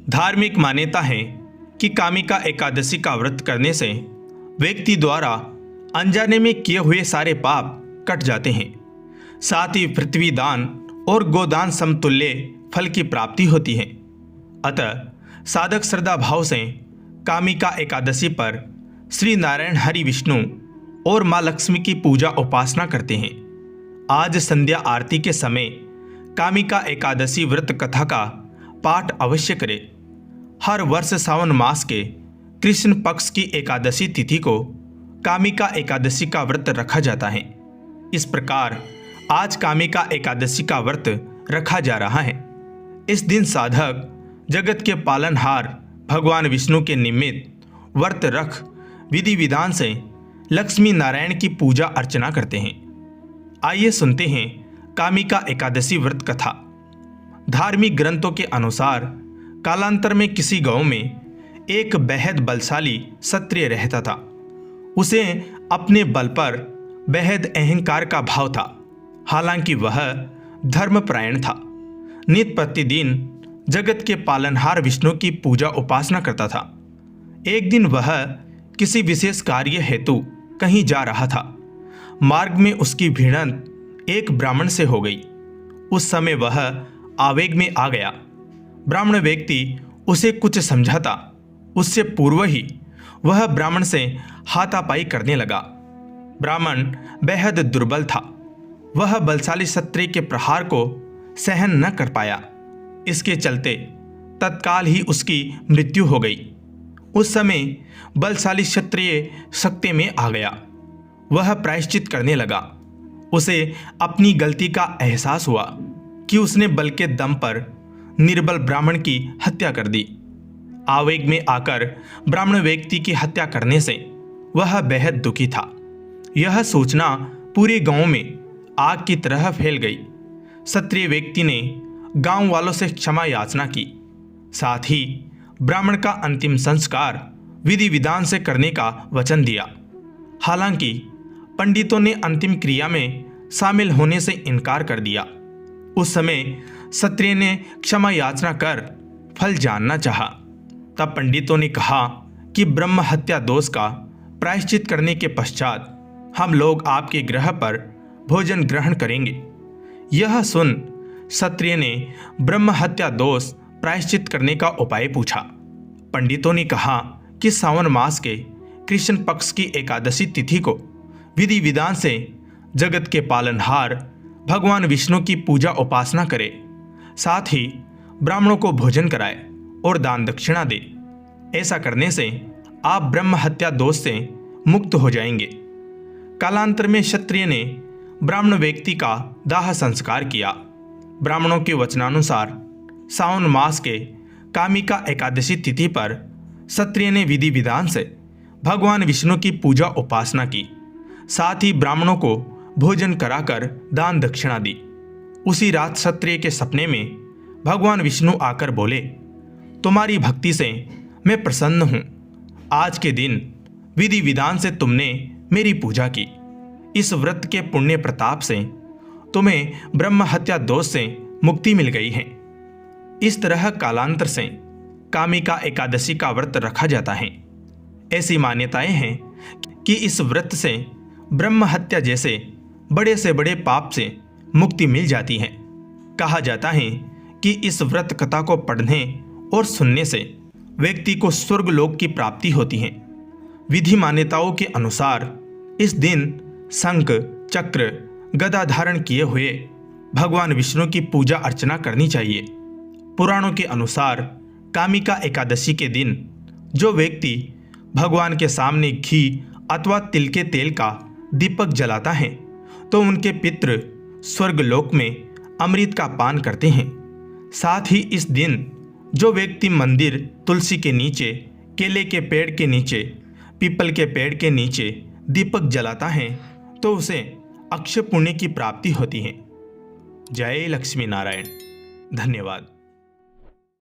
धार्मिक मान्यता है कि कामिका एकादशी का व्रत करने से व्यक्ति द्वारा अनजाने में किए हुए सारे पाप कट जाते हैं। साथ ही पृथ्वी दान और गोदान समतुल्य फल की प्राप्ति होती है। अतः साधक श्रद्धा भाव से कामिका एकादशी पर श्री नारायण हरि विष्णु और माँ लक्ष्मी की पूजा उपासना करते हैं। आज संध्या आरती के समय कामिका एकादशी व्रत कथा का पाठ अवश्य करें। हर वर्ष सावन मास के कृष्ण पक्ष की एकादशी तिथि को कामिका एकादशी का व्रत रखा जाता है। इस प्रकार आज कामिका एकादशी का व्रत रखा जा रहा है। इस दिन साधक जगत के पालनहार भगवान विष्णु के निमित्त व्रत रख विधि विधान से लक्ष्मी नारायण की पूजा अर्चना करते हैं। आइए सुनते हैं कामिका एकादशी व्रत कथा। धार्मिक ग्रंथों के अनुसार कालांतर में किसी गांव में एक बेहद बलशाली क्षत्रिय रहता था। उसे अपने बल पर बेहद अहंकार का भाव था। हालांकि वह धर्मपरायण था। नित्य प्रतिदिन जगत के पालनहार विष्णु की पूजा उपासना करता था। एक दिन वह किसी विशेष कार्य हेतु कहीं जा रहा था। मार्ग में उसकी भिड़ंत एक ब्राह्मण से हो गई। उस समय वह आवेग में आ गया। ब्राह्मण व्यक्ति उसे कुछ समझाता उससे पूर्व ही वह ब्राह्मण से हाथापाई करने लगा। ब्राह्मण बेहद दुर्बल था। वह बलशाली क्षत्रिय के प्रहार को सहन न कर पाया। इसके चलते तत्काल ही उसकी मृत्यु हो गई। उस समय बलशाली क्षत्रिय शक्ति में आ गया। वह प्रायश्चित करने लगा। उसे अपनी गलती का एहसास हुआ कि उसने बल के दम पर निर्बल ब्राह्मण की हत्या कर दी। आवेग में आकर ब्राह्मण व्यक्ति की हत्या करने से वह बेहद दुखी था। यह सूचना पूरे गांव में आग की तरह फैल गई। क्षत्रिय व्यक्ति ने गांव वालों से क्षमा याचना की। साथ ही ब्राह्मण का अंतिम संस्कार विधि विधान से करने का वचन दिया। हालांकि पंडितों ने अंतिम क्रिया में शामिल होने से इनकार कर दिया। उस समय क्षत्रिय ने क्षमा याचना कर फल जानना चाहा। तब पंडितों ने कहा कि ब्रह्म हत्या दोष का प्रायश्चित करने के पश्चात हम लोग आपके ग्रह पर भोजन ग्रहण करेंगे। यह सुन क्षत्रिय ने ब्रह्म हत्या दोष प्रायश्चित करने का उपाय पूछा। पंडितों ने कहा कि सावन मास के कृष्ण पक्ष की एकादशी तिथि को विधि विधान से जगत के पालनहार भगवान विष्णु की पूजा उपासना करे। साथ ही ब्राह्मणों को भोजन कराए और दान दक्षिणा दे। ऐसा करने से आप ब्रह्म हत्या दोष से मुक्त हो जाएंगे। कालांतर में क्षत्रिय ने ब्राह्मण व्यक्ति का दाह संस्कार किया। ब्राह्मणों के वचनानुसार सावन मास के कामिका एकादशी तिथि पर क्षत्रिय ने विधि विधान से भगवान विष्णु की पूजा उपासना की। साथ ही ब्राह्मणों को भोजन कराकर दान दक्षिणा दी। उसी रात क्षत्रिय के सपने में भगवान विष्णु आकर बोले, तुम्हारी भक्ति से मैं प्रसन्न हूँ। आज के दिन विधि विधान से तुमने मेरी पूजा की। इस व्रत के पुण्य प्रताप से तुम्हें ब्रह्म हत्या दोष से मुक्ति मिल गई है। इस तरह कालांतर से कामिका एकादशी का व्रत रखा जाता है। ऐसी मान्यताएं हैं कि इस व्रत से ब्रह्म हत्या जैसे बड़े से बड़े पाप से मुक्ति मिल जाती है। कहा जाता है कि इस व्रत कथा को पढ़ने और सुनने से व्यक्ति को स्वर्ग लोक की प्राप्ति होती है। विधि मान्यताओं के अनुसार इस दिन शंख चक्र गदा धारण किए हुए भगवान विष्णु की पूजा अर्चना करनी चाहिए। पुराणों के अनुसार कामिका एकादशी के दिन जो व्यक्ति भगवान के सामने घी अथवा तिल के तेल का दीपक जलाता है तो उनके पितृ स्वर्ग लोक में अमृत का पान करते हैं। साथ ही इस दिन जो व्यक्ति मंदिर, तुलसी के नीचे, केले के पेड़ के नीचे, पीपल के पेड़ के नीचे दीपक जलाता है तो उसे अक्षय पुण्य की प्राप्ति होती है। जय लक्ष्मी नारायण। धन्यवाद।